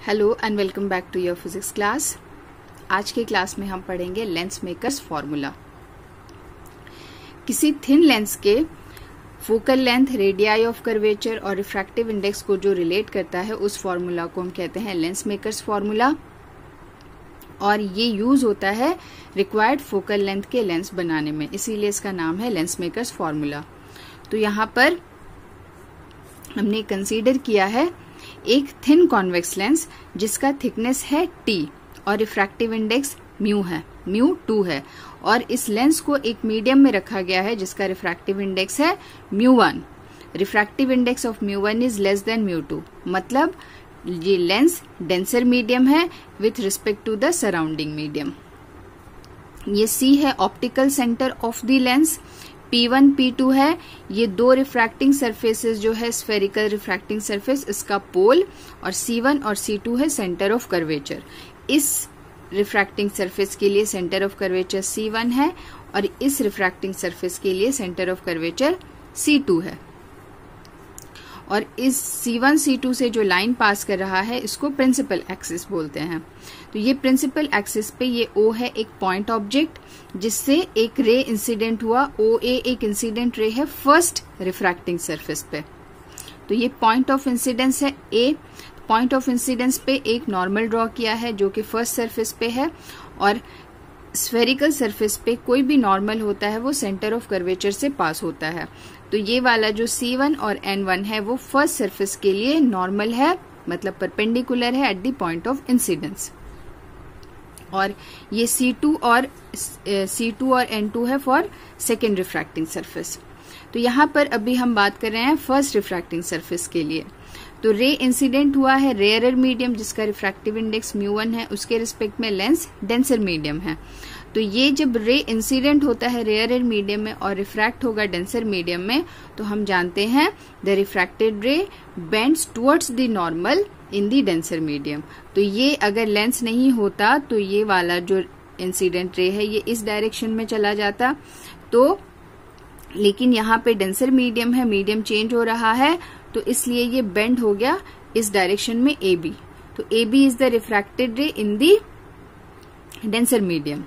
Hello and welcome back to your physics class. आज के class में हम पढ़ेंगे लेंस मेकर्स फॉर्मूला। किसी थिन लेंस के focal length, radii of curvature और रिफ्रैक्टिव इंडेक्स को जो रिलेट करता है उस फॉर्मूला को हम कहते हैं लेंस मेकर्स फॉर्मूला, और ये यूज होता है रिक्वायर्ड फोकल लेंथ के लेंस बनाने में, इसीलिए इसका नाम है लेंस मेकर्स फॉर्मूला। तो यहाँ पर हमने कंसीडर किया है एक थिन कॉन्वेक्स लेंस जिसका थिकनेस है t और रिफ्रैक्टिव इंडेक्स म्यू है, म्यू 2 है, और इस लेंस को एक मीडियम में रखा गया है जिसका रिफ्रैक्टिव इंडेक्स है mu 1। Refractive index of mu 1 is less than mu 2, मतलब ये लेंस डेंसर मीडियम है with respect to the surrounding medium. ये C है optical centre of the lens, P1 P2 है ये दो रिफ्रैक्टिंग सरफेसेस जो है स्फेरिकल रिफ्रैक्टिंग सरफेस, इसका पोल, और C1 और C2 है सेंटर ऑफ कर्वेचर। इस रिफ्रैक्टिंग सरफेस के लिए सेंटर ऑफ कर्वेचर C1 है और इस रिफ्रैक्टिंग सरफेस के लिए सेंटर ऑफ कर्वेचर C2 है। और इस C1 C2 से जो लाइन पास कर रहा है इसको प्रिंसिपल एक्सिस बोलते हैं। तो ये प्रिंसिपल एक्सिस पे ये O है एक पॉइंट ऑब्जेक्ट जिससे एक रे इंसिडेंट हुआ, OA एक इंसिडेंट रे है फर्स्ट रिफ्रैक्टिंग सरफेस पे। तो ये पॉइंट ऑफ इंसिडेंस है A। पॉइंट ऑफ इंसिडेंस पे एक नॉर्मल ड्रॉ किया है जो कि फर्स्ट सरफेस पे है, और स्फेरिकल सरफेस पे कोई भी नॉर्मल होता है वो सेंटर ऑफ कर्वेचर से पास होता है। तो ये वाला जो C1 और N1 है वो फर्स्ट सरफेस के लिए नॉर्मल है, मतलब परपेंडिकुलर है at the point of incidence, और ये C2 और N2 है फॉर सेकेंड रिफ्रैक्टिंग सरफेस। तो यहाँ पर अभी हम बात कर रहे हैं फर्स्ट रिफ्रैक्टिंग सरफेस के लिए। तो रे इंसिडेंट हुआ है रेयरर मीडियम जिसका रिफ्रैक्टिव इंडेक्स म्यू1 है, उसके रिस्पेक्ट में लेंस डेंसर मीडियम है। तो ये जब रे इंसिडेंट होता है रेयरर मीडियम में और रिफ्रैक्ट होगा डेंसर मीडियम में, तो हम जानते हैं the refracted ray bends towards the normal in the denser medium. तो ये अगर लेंस नहीं होता तो ये वाला जो इंसिडेंट रे है ये इस डायरेक्शन में चला जाता, तो लेकिन यहाँ पे डेंसर मीडियम है, मीडियम चेंज हो रहा है, तो इसलिए ये बेंड हो गया इस डायरेक्शन में AB। तो AB इज द रिफ्रैक्टेड रे इन द डेंसर मीडियम।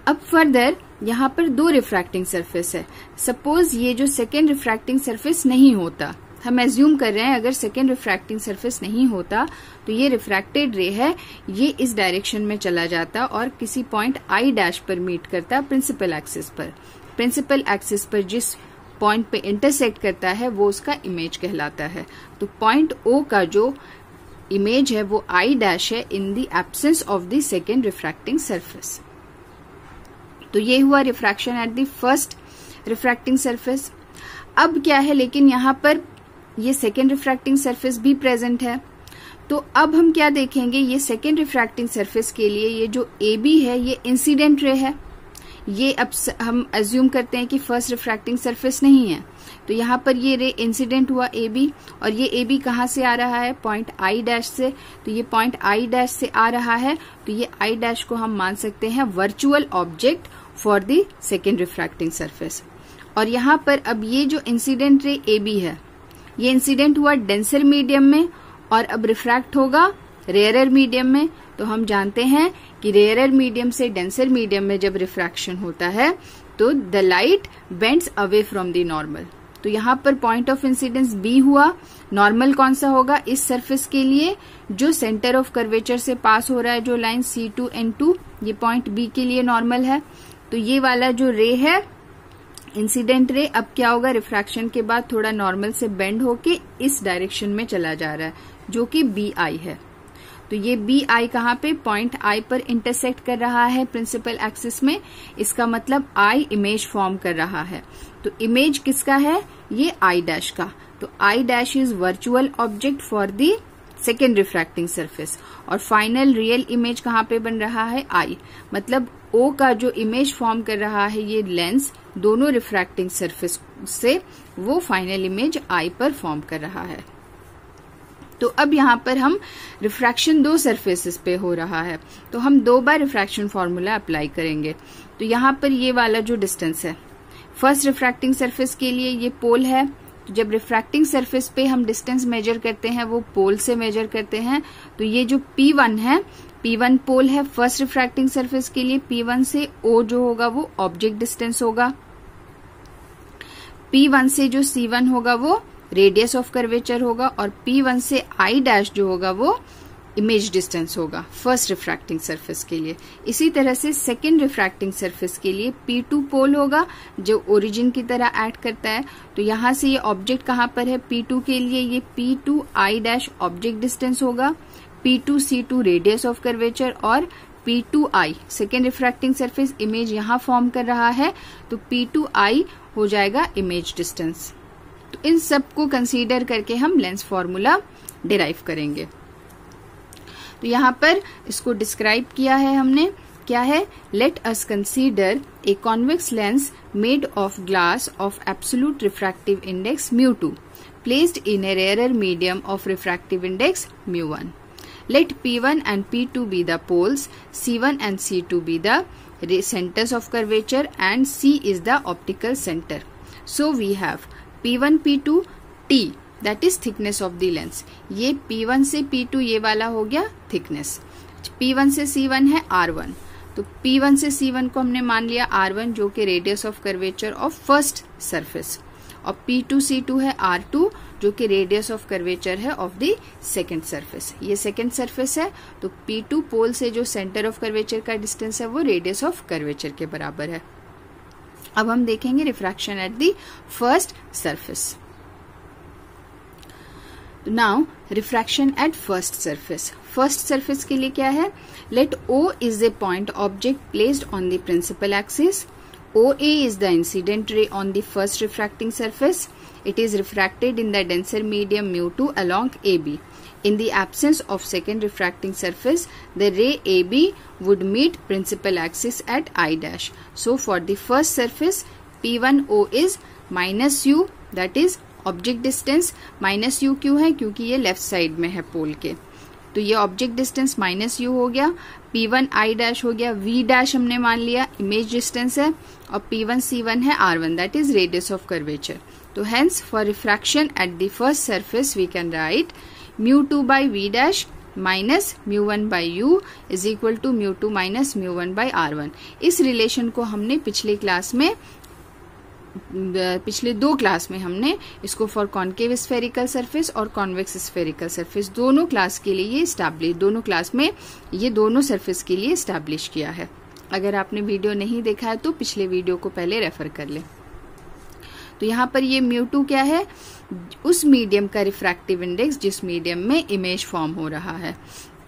अब फर्दर यहाँ पर दो रिफ्रैक्टिंग सरफेस है। सपोज ये जो सेकेंड रिफ्रैक्टिंग सरफेस नहीं होता, हम एज्यूम कर रहे हैं अगर सेकेंड रिफ्रैक्टिंग सरफेस नहीं होता तो ये रिफ्रैक्टेड रे है ये इस डायरेक्शन में चला जाता और किसी पॉइंट I' पर मीट करता प्रिंसिपल एक्सिस पर। प्रिंसिपल एक्सिस पर जिस पॉइंट पे इंटरसेक्ट करता है वो उसका इमेज कहलाता है। तो पॉइंट O का जो इमेज है वो I' है in the absence of the second refracting surface. तो ये हुआ refraction at the first refracting surface. अब क्या है, लेकिन यहाँ पर ये सेकेंड रिफ्रैक्टिंग सरफेस भी प्रेजेंट है। तो अब हम क्या देखेंगे, ये सेकेंड रिफ्रैक्टिंग सरफेस के लिए ये जो AB है ये इंसिडेंट रे है। ये अब हम अज्यूम करते हैं कि फर्स्ट रिफ्रैक्टिंग सरफेस नहीं है, तो यहाँ पर ये रे इंसिडेंट हुआ AB, और ये AB कहाँ से आ रहा है, पॉइंट I' से। तो ये पॉइंट I' से आ रहा है, तो ये I' को हम मान सकते हैं virtual object for the second refracting surface. और यहाँ पर अब ये जो इंसिडेंट रे AB है ये इंसिडेंट हुआ डेंसर मीडियम में और अब रिफ्रैक्ट होगा रेयरर मीडियम में। तो हम जानते हैं कि रेयरर मीडियम से डेंसर मीडियम में जब रिफ्रैक्शन होता है तो the light bends away from the normal. तो यहाँ पर पॉइंट ऑफ इंसिडेंस B हुआ। नॉर्मल कौन सा होगा, इस सरफेस के लिए जो सेंटर ऑफ कर्वेचर से पास हो रहा है जो लाइन C2 N2, ये पॉइंट B के लिए नॉर्मल है। तो ये वाला जो रे है इंसिडेंट रे अब क्या होगा, रिफ्रैक्शन के बाद थोड़ा नॉर्मल से बेंड होके इस डायरेक्शन में चला जा रहा है जो कि BI है। तो ये BI कहाँ पे, पॉइंट I पर इंटरसेक्ट कर रहा है प्रिंसिपल एक्सिस में, इसका मतलब I इमेज फॉर्म कर रहा है। तो इमेज किसका है, ये I' का। तो I' is virtual object for the second refracting surface, और फाइनल रियल इमेज कहाँ पे बन रहा है, I। मतलब O का जो इमेज फॉर्म कर रहा है ये लेंस दोनों रिफ्रैक्टिंग सरफेस से, वो फाइनल इमेज I पर फॉर्म कर रहा है। तो अब यहाँ पर हम रिफ्रैक्शन दो सरफेसेस पे हो रहा है, तो हम 2 बार रिफ्रैक्शन फॉर्मूला अप्लाई करेंगे। तो यहाँ पर ये वाला जो डिस्टेंस है फर्स्ट रिफ्रैक्टिंग सरफेस के लिए ये पोल है, तो जब रिफ्रैक्टिंग सरफेस पे हम डिस्टेंस मेजर करते हैं वो पोल से मेजर करते हैं। तो ये जो P1 है, P1 पोल है फर्स्ट रिफ्रैक्टिंग सरफेस के लिए, P1 से O जो होगा वो ऑब्जेक्ट डिस्टेंस होगा, P1 से जो C1 होगा वो रेडियस ऑफ कर्वेचर होगा, और P1 से I' जो होगा वो इमेज डिस्टेंस होगा फर्स्ट रिफ्रैक्टिंग सरफेस के लिए। इसी तरह से सेकेंड रिफ्रैक्टिंग सरफेस के लिए P2 पोल होगा जो ओरिजिन की तरह एक्ट करता है। तो यहां से ये ऑब्जेक्ट कहां पर है, P2 के लिए ये P2I' ऑब्जेक्ट डिस्टेंस होगा, P2C2 रेडियस ऑफ कर्वेचर, और P2I second refracting surface image यहां फॉर्म कर रहा है, तो P2I हो जाएगा इमेज डिस्टेंस। तो इन सब को कंसीडर करके हम लेंस फॉर्मूला डिराइव करेंगे। तो यहाँ पर इसको डिस्क्राइब किया है हमने, क्या है, let us consider a convex lens made of glass of absolute refractive index μ2 placed in a rarer medium of refractive index μ1। Let P1 and P2 be the poles, C1 and C2 be the centers of curvature, and C is the optical center. So we have P1 P2 T, that is thickness of the lens. ये P1 से P2 ये वाला हो गया thickness. P1 से C1 है R1, तो P1 से C1 को हमने मान लिया R1 जो कि radius of curvature of first surface, और P2 C2 है R2 जो कि रेडियस ऑफ कर्वेचर है ऑफ द सेकेंड सरफेस। ये सेकेंड सरफेस है, तो P2 पोल से जो सेंटर ऑफ कर्वेचर का डिस्टेंस है वो रेडियस ऑफ कर्वेचर के बराबर है। अब हम देखेंगे refraction at the first surface. Now refraction at first surface. First surface के लिए क्या है, let O is a point object placed on the principal axis, OA is the incident ray on the first refracting surface. It is refracted in the denser medium μ2 along AB. In the absence of second refracting surface, the ray AB would meet principal axis at I'. So for the first surface, P1O is minus U, that is object distance. Minus you क्यों है, क्योंकि ये left side में है पोल के, तो ये object distance minus you हो गया, P1I' हो गया, V' हमने मान लिया इमेज डिस्टेंस है, और P1 C1 है R1 that is radius of curvature. तो hence for refraction at the first surface we can write μ2 by V' minus μ1 by U is equal to μ2 minus μ1 by R1। इस relation को हमने पिछले दो class में हमने इसको फॉर कॉन्केव स्फेरिकल सरफेस और कॉन्वेक्स स्फेरिकल सरफेस दोनों क्लास के लिए ये दोनों क्लास में ये दोनों सरफेस के लिए स्टैब्लिश किया है। अगर आपने वीडियो नहीं देखा है तो पिछले वीडियो को पहले रेफर कर ले। तो यहाँ पर ये μ2 क्या है, उस मीडियम का रिफ्रैक्टिव इंडेक्स जिस मीडियम में इमेज फॉर्म हो रहा है।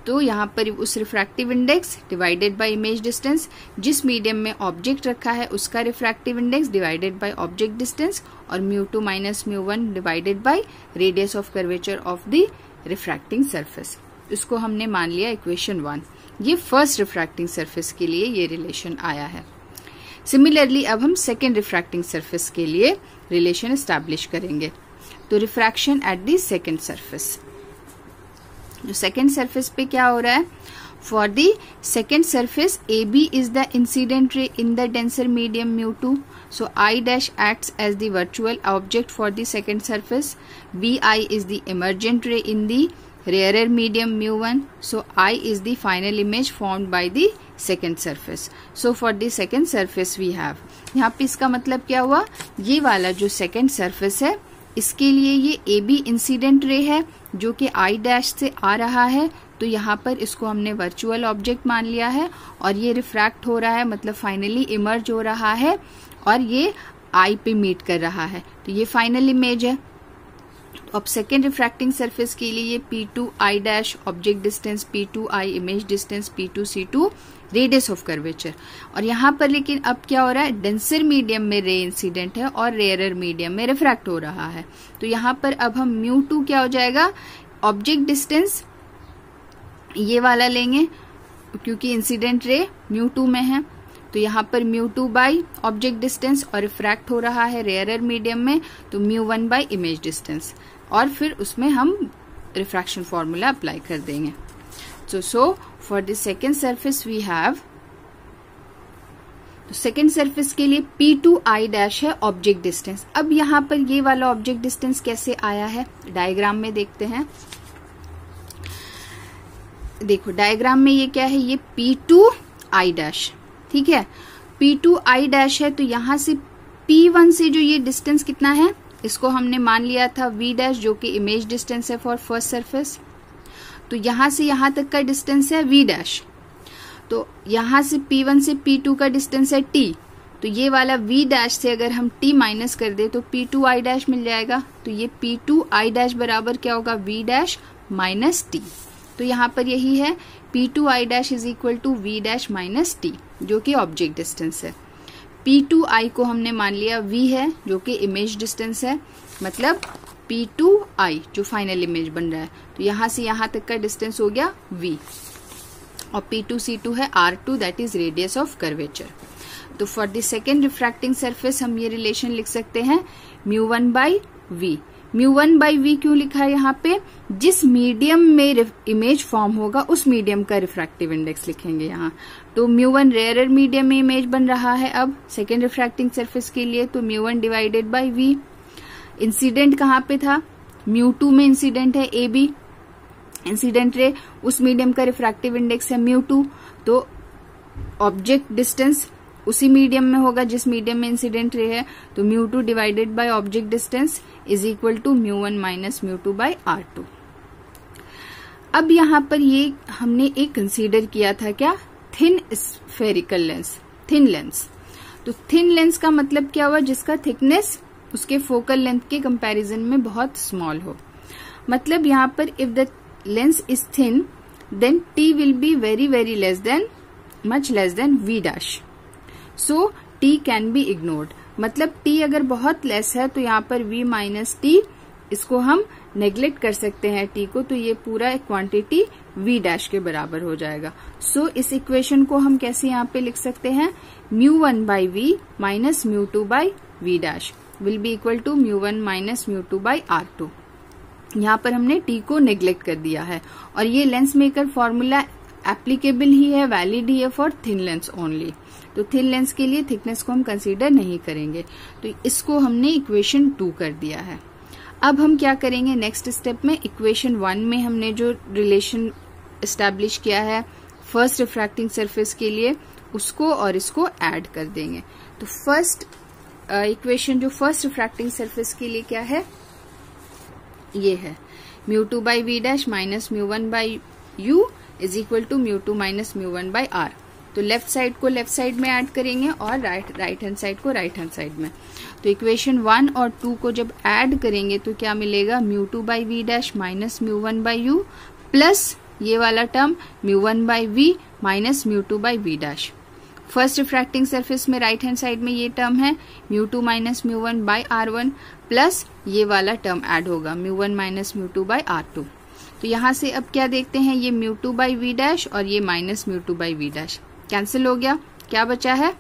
तो यहाँ पर उस refractive index divided by image distance, जिस मीडियम में ऑब्जेक्ट रखा है उसका refractive index divided by object distance, और μ2 minus μ1 divided by radius of curvature of the refracting surface. इसको हमने मान लिया इक्वेशन 1। ये फर्स्ट रिफ्रैक्टिंग सरफेस के लिए ये रिलेशन आया है। सिमिलरली अब हम सेकेंड रिफ्रैक्टिंग सरफेस के लिए रिलेशन एस्टैब्लिश करेंगे। तो refraction at the second surface, जो सेकेंड सरफेस पे क्या हो रहा है, for the second surface AB is the incident ray in the denser medium μ2, so I' acts as the virtual object for the second surface, BI is the emergent ray in the rarer medium μ1, so I is the final image formed by the second surface. So for the second surface we have, यहाँ पे इसका मतलब क्या हुआ, ये वाला जो second surface है इसके लिए ये AB इंसिडेंट रे है जो कि I' से आ रहा है, तो यहाँ पर इसको हमने वर्चुअल ऑब्जेक्ट मान लिया है, और ये रिफ्रैक्ट हो रहा है मतलब फाइनली इमर्ज हो रहा है, और ये I पे मीट कर रहा है, तो ये फाइनल इमेज है। तो अब सेकेंड रिफ्रैक्टिंग सरफेस के लिए ये P2I' object distance, P2I image distance, P2C2 radius of curvature, और यहाँ पर लेकिन अब क्या हो रहा है, डेंसर मीडियम में रे इंसिडेंट है और रेयरर मीडियम में रिफ्रैक्ट हो रहा है। तो यहाँ पर अब हम μ2 क्या हो जाएगा, ऑब्जेक्ट डिस्टेंस ये वाला लेंगे क्योंकि इंसिडेंट रे μ2 में है, तो यहाँ पर μ2 बाई ऑब्जेक्ट डिस्टेंस और रिफ्रैक्ट हो रहा है रेयरर मीडियम में, तो μ1 बाई इमेज डिस्टेंस, और फिर उसमें हम रिफ्रैक्शन फॉर्मूला अप्लाई कर देंगे। So for the second surface we have तो सेकेंड सरफेस के लिए P2I डैश है ऑब्जेक्ट डिस्टेंस। अब यहाँ पर ये वाला ऑब्जेक्ट डिस्टेंस कैसे आया है, डायग्राम में देखते हैं। देखो डायग्राम में ये क्या है, ये P2I डैश, ठीक है, P2I डैश है। तो यहां से P1 से जो ये डिस्टेंस कितना है, इसको हमने मान लिया था V डैश, जो कि इमेज डिस्टेंस है फॉर फर्स्ट सरफेस। तो यहां से यहां तक का डिस्टेंस है V डैश। तो यहां से P1 से P2 का डिस्टेंस है T। तो ये वाला V डैश से अगर हम T माइनस कर दे तो P2I डैश मिल जाएगा। तो ये P2I डैश बराबर क्या होगा, V डैश माइनस T। तो यहाँ पर यही है P2I dash is equal to V dash minus T, जो कि ऑब्जेक्ट डिस्टेंस है। P2I को हमने मान लिया V है, जो कि इमेज डिस्टेंस है, मतलब P2I जो फाइनल इमेज बन रहा है। तो यहां से यहां तक का डिस्टेंस हो गया V, और P2C2 है R2, that is radius of curvature. तो for the second refracting surface हम ये रिलेशन लिख सकते हैं μ1 बाई V। μ1 बाई V क्यों लिखा है यहाँ पे, जिस मीडियम में इमेज फॉर्म होगा उस मीडियम का रिफ्रैक्टिव इंडेक्स लिखेंगे यहाँ। तो μ1 रेयरर मीडियम में इमेज बन रहा है अब सेकेंड रिफ्रैक्टिंग सरफेस के लिए, तो μ1 डिवाइडेड बाई V। इंसिडेंट कहाँ पे था, μ2 में इंसिडेंट है AB, इंसिडेंट रे, उस मीडियम का रिफ्रैक्टिव इंडेक्स है μ2। तो ऑब्जेक्ट डिस्टेंस उसी मीडियम में होगा जिस मीडियम में इंसिडेंट रे है। तो μ2 divided by object distance is equal to μ1 minus μ2 by R2। अब यहाँ पर ये हमने एक कंसीडर किया था क्या, thin spherical lens, thin lens. तो थिन लेंस का मतलब क्या हुआ, जिसका थिकनेस उसके फोकल लेंथ के कंपैरिजन में बहुत स्मॉल हो। मतलब यहाँ पर if the lens is thin then T will be very very less than, much less than V dash. So T can be ignored, मतलब T अगर बहुत लेस है तो यहाँ पर V माइनस T, इसको हम नेग्लेक्ट कर सकते हैं T को, तो ये पूरा क्वांटिटी V डैश के बराबर हो जाएगा। सो इस इक्वेशन को हम कैसे यहाँ पे लिख सकते हैं, μ1 by V minus μ2 by V dash will be equal to μ1 minus μ2 by R2। यहाँ पर हमने T को नेग्लेक्ट कर दिया है, और ये लेंस मेकर फॉर्मूला एप्लीकेबल ही है, वैलिड ही है फॉर थिन लेंस ओनली। तो थिन लेंस के लिए थिकनेस को हम कंसीडर नहीं करेंगे, तो इसको हमने इक्वेशन 2 कर दिया है। अब हम क्या करेंगे नेक्स्ट स्टेप में, इक्वेशन 1 में हमने जो रिलेशन एस्टैब्लिश किया है फर्स्ट रिफ्रैक्टिंग सरफेस के लिए, उसको और इसको ऐड कर देंगे। तो फर्स्ट इक्वेशन जो फर्स्ट रिफ्रैक्टिंग सरफेस के लिए क्या है, ये है μ2 by V dash minus μ1 by U is equal to μ2 minus μ1 by R। तो लेफ्ट साइड को लेफ्ट साइड में ऐड करेंगे और राइट हैंड साइड को राइट हैंड साइड में। तो इक्वेशन 1 और 2 को जब ऐड करेंगे तो क्या मिलेगा, μ2 by V dash minus μ1 by U plus ये वाला term μ1 by V minus μ2 by V dash. First refracting surface में राइट हैंड साइड में ये टर्म है μ2 माइनस μ1 बाई R1 प्लस ये वाला टर्म ऐड होगा μ1 माइनस μ2 बाई R2। तो यहाँ से अब क्या देखते हैं, ये μ2 बाई V डैश और ये minus μ2 by V dash cancel हो गया। क्या बचा है,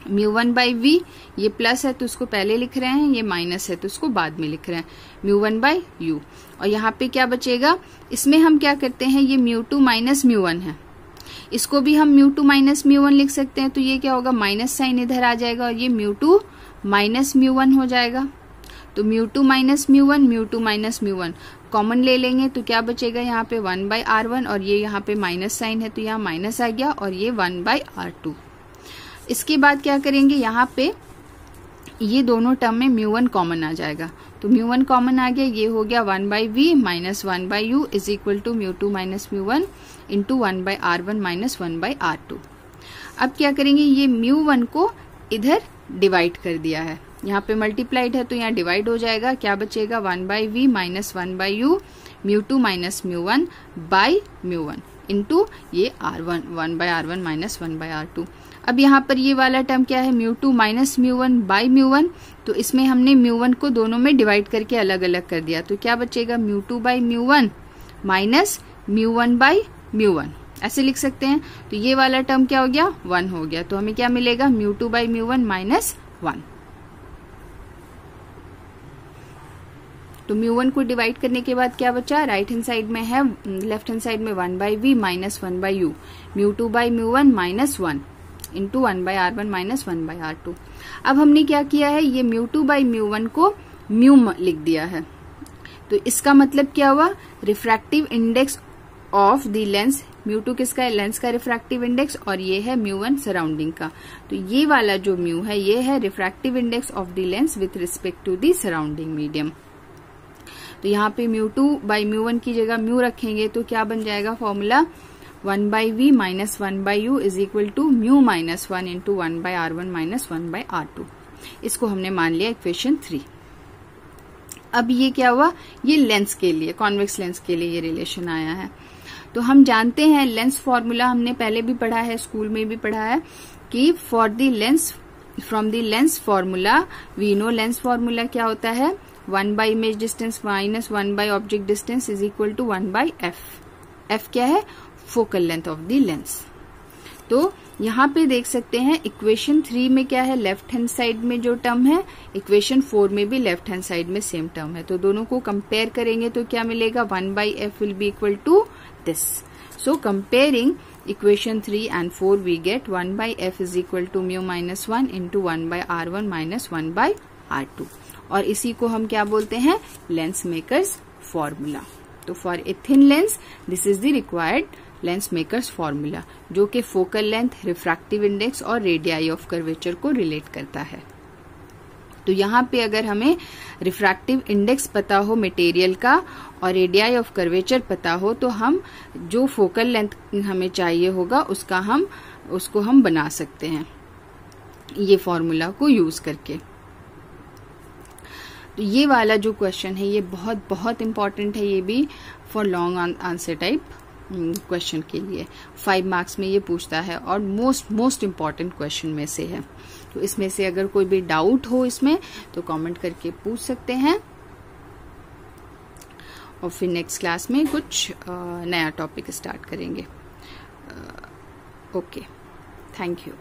μ1 बाई V, ये प्लस है तो उसको पहले लिख रहे हैं, ये माइनस है तो उसको बाद में लिख रहे हैं, μ1 बाई U। और यहाँ पे क्या बचेगा, इसमें हम क्या करते हैं, ये μ2 माइनस μ1 है, इसको भी हम μ2 माइनस μ1 लिख सकते हैं। तो ये क्या होगा, माइनस साइन इधर आ जाएगा और ये μ2 माइनस μ1 हो जाएगा। तो μ2 माइनस μ1, μ2 माइनस μ1 कॉमन ले लेंगे तो क्या बचेगा, यहाँ पे 1 बाई R1 और ये यहाँ पे माइनस साइन है तो यहाँ माइनस आ गया और ये 1 बाई R2। इसके बाद क्या करेंगे, यहाँ पे ये दोनों टर्म में μ1 कॉमन आ जाएगा। तो μ1 कॉमन आ गया, ये हो गया 1 by V minus 1 by U is equal to μ2 minus μ1 into 1 by R1 minus 1 by R2। अब क्या करेंगे, ये μ1 को इधर डिवाइड कर दिया है, यहाँ पे मल्टीप्लाइड है तो यहाँ डिवाइड हो जाएगा। क्या बचेगा, 1 by V minus 1 by U μ2 minus μ1 by μ1 into ये R1 1 by R1 minus 1 by R2। अब यहाँ पर ये वाला टर्म क्या है, μ2 माइनस μ1 बाई μ1, तो इसमें हमने μ1 को दोनों में डिवाइड करके अलग अलग कर दिया। तो क्या बचेगा, μ2 बाई μ1 माइनस μ1 बाई μ1, ऐसे लिख सकते हैं। तो ये वाला टर्म क्या हो गया, 1 हो गया। तो हमें क्या मिलेगा, μ2 बाई μ1 माइनस 1। तो μ1 को डिवाइड करने के बाद क्या बचा, राइट हैंड साइड में है, लेफ्ट हैंड साइड में 1 by V minus 1 by U, μ2 by μ1 minus 1 into 1/r1 minus 1/r2। अब हमने क्या किया है, ये μ2 बाई μ1 को म्यू लिख दिया है। तो इसका मतलब क्या हुआ, refractive index of the lens, μ2 किसका है, लेंस का रिफ्रैक्टिव इंडेक्स, और ये है μ1 सराउंडिंग का। तो ये वाला जो म्यू है ये है refractive index of the lens with respect to the surrounding medium. तो यहाँ पे μ2 बाई μ1 की जगह म्यू रखेंगे तो क्या बन जाएगा formula, 1/v minus 1/u is equal to mu minus 1 into 1/r1 minus 1/r2। इसको हमने मान लिया इक्वेशन 3। अब ये क्या हुआ, ये लेंस के लिए, कॉन्वेक्स लेंस के लिए ये रिलेशन आया है। तो हम जानते हैं लेंस फॉर्मूला, हमने पहले भी पढ़ा है, स्कूल में भी पढ़ा है कि for the lens, from the lens formula we know lens formula क्या होता है, 1 by image distance minus 1 by object distance is equal to 1 by F. F क्या है, focal length of the lens. तो यहाँ पे देख सकते हैं इक्वेशन 3 में क्या है, लेफ्ट हैंड साइड में जो टर्म है, इक्वेशन 4 में भी लेफ्ट हैंड साइड में सेम टर्म है। तो दोनों को कंपेयर करेंगे तो क्या मिलेगा, 1 by F will be equal to this. So comparing equation 3 and 4 we get 1 by f is equal to mu minus 1 into 1 by r1 minus 1 by r2। और इसी को हम क्या बोलते हैं, लेंस मेकर्स फॉर्मूला। तो for a thin lens this is the required lens makers formula, जो कि फोकल लेंथ, रिफ्रैक्टिव इंडेक्स और रेडियाई ऑफ कर्वेचर को रिलेट करता है। तो यहाँ पे अगर हमें रिफ्रैक्टिव इंडेक्स पता हो मटेरियल का और रेडियाई ऑफ कर्वेचर पता हो तो हम जो फोकल लेंथ हमें चाहिए होगा उसको हम बना सकते हैं ये फॉर्मूला को यूज करके। तो ये वाला जो क्वेश्चन है ये बहुत बहुत इंपॉर्टेंट है, ये भी for long answer type question के लिए 5 मार्क्स में ये पूछता है और मोस्ट इम्पॉर्टेंट क्वेश्चन में से है। तो इसमें से अगर कोई भी डाउट हो इसमें तो कमेंट करके पूछ सकते हैं, और फिर नेक्स्ट क्लास में कुछ नया टॉपिक स्टार्ट करेंगे। Okay, thank you.